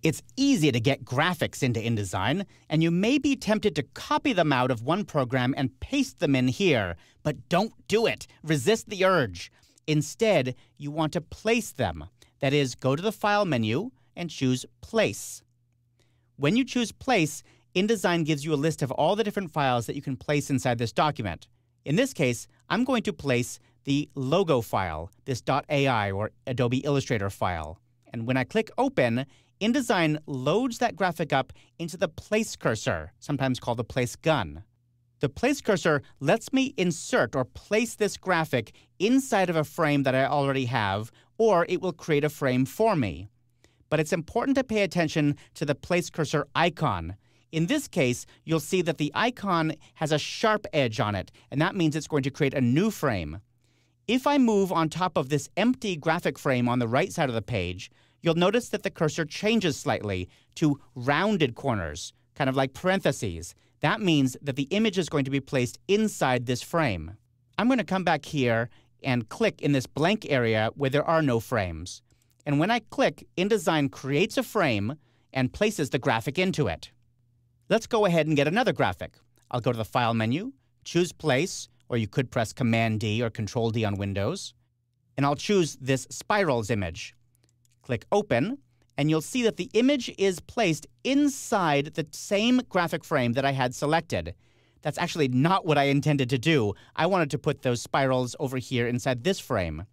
It's easy to get graphics into InDesign, and you may be tempted to copy them out of one program and paste them in here, but don't do it. Resist the urge. Instead, you want to place them. That is, go to the File menu and choose Place. When you choose Place, InDesign gives you a list of all the different files that you can place inside this document. In this case, I'm going to place the logo file, this .ai or Adobe Illustrator file. And when I click Open, InDesign loads that graphic up into the place cursor, sometimes called the place gun. The place cursor lets me insert or place this graphic inside of a frame that I already have, or it will create a frame for me. But it's important to pay attention to the place cursor icon. In this case, you'll see that the icon has a sharp edge on it, and that means it's going to create a new frame. If I move on top of this empty graphic frame on the right side of the page, you'll notice that the cursor changes slightly to rounded corners, kind of like parentheses. That means that the image is going to be placed inside this frame. I'm going to come back here and click in this blank area where there are no frames. And when I click, InDesign creates a frame and places the graphic into it. Let's go ahead and get another graphic. I'll go to the File menu, choose Place, or you could press Command-D or Control-D on Windows, and I'll choose this spirals image. Click Open, and you'll see that the image is placed inside the same graphic frame that I had selected. That's actually not what I intended to do. I wanted to put those spirals over here inside this frame.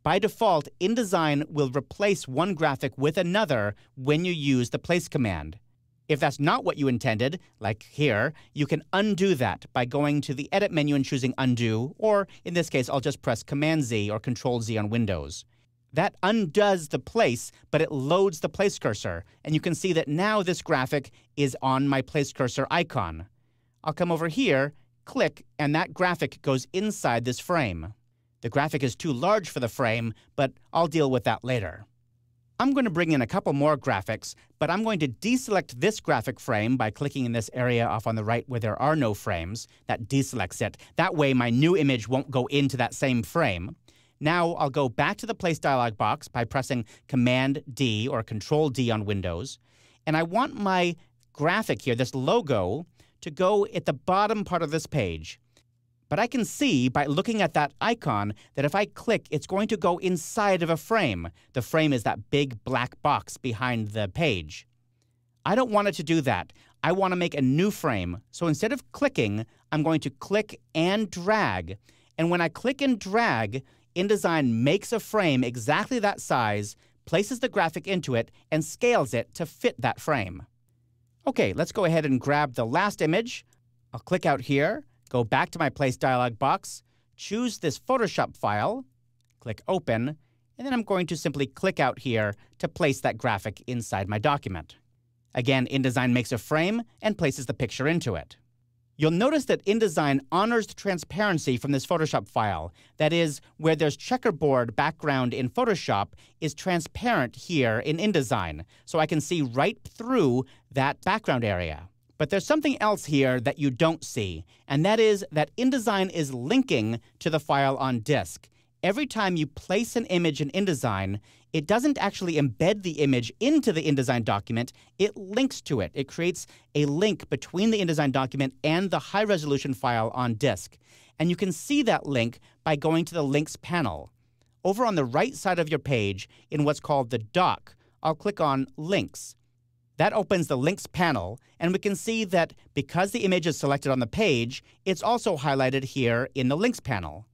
By default, InDesign will replace one graphic with another when you use the Place command. If that's not what you intended, like here, you can undo that by going to the Edit menu and choosing Undo, or in this case, I'll just press Command-Z or Control-Z on Windows. That undoes the place, but it loads the place cursor, and you can see that now this graphic is on my place cursor icon. I'll come over here, click, and that graphic goes inside this frame. The graphic is too large for the frame, but I'll deal with that later. I'm going to bring in a couple more graphics, but I'm going to deselect this graphic frame by clicking in this area off on the right where there are no frames. That deselects it. That way my new image won't go into that same frame. Now I'll go back to the Place dialog box by pressing Command-D or Control-D on Windows, and I want my graphic here, this logo, to go at the bottom part of this page. But I can see by looking at that icon that if I click, it's going to go inside of a frame. The frame is that big black box behind the page. I don't want it to do that. I want to make a new frame. So instead of clicking, I'm going to click and drag. And when I click and drag, InDesign makes a frame exactly that size, places the graphic into it, and scales it to fit that frame. Okay, let's go ahead and grab the last image. I'll click out here, go back to my Place dialog box, choose this Photoshop file, click Open, and then I'm going to simply click out here to place that graphic inside my document. Again, InDesign makes a frame and places the picture into it. You'll notice that InDesign honors the transparency from this Photoshop file. That is, where there's checkerboard background in Photoshop is transparent here in InDesign, so I can see right through that background area. But there's something else here that you don't see, and that is that InDesign is linking to the file on disk. Every time you place an image in InDesign, it doesn't actually embed the image into the InDesign document, it links to it. It creates a link between the InDesign document and the high-resolution file on disk. And you can see that link by going to the Links panel. Over on the right side of your page, in what's called the dock, I'll click on Links. That opens the Links panel, and we can see that because the image is selected on the page, it's also highlighted here in the Links panel.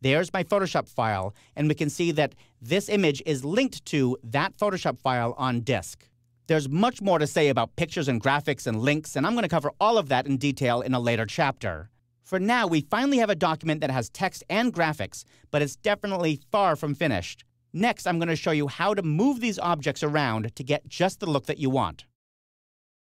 There's my Photoshop file, and we can see that this image is linked to that Photoshop file on disk. There's much more to say about pictures and graphics and links, and I'm going to cover all of that in detail in a later chapter. For now, we finally have a document that has text and graphics, but it's definitely far from finished. Next, I'm going to show you how to move these objects around to get just the look that you want.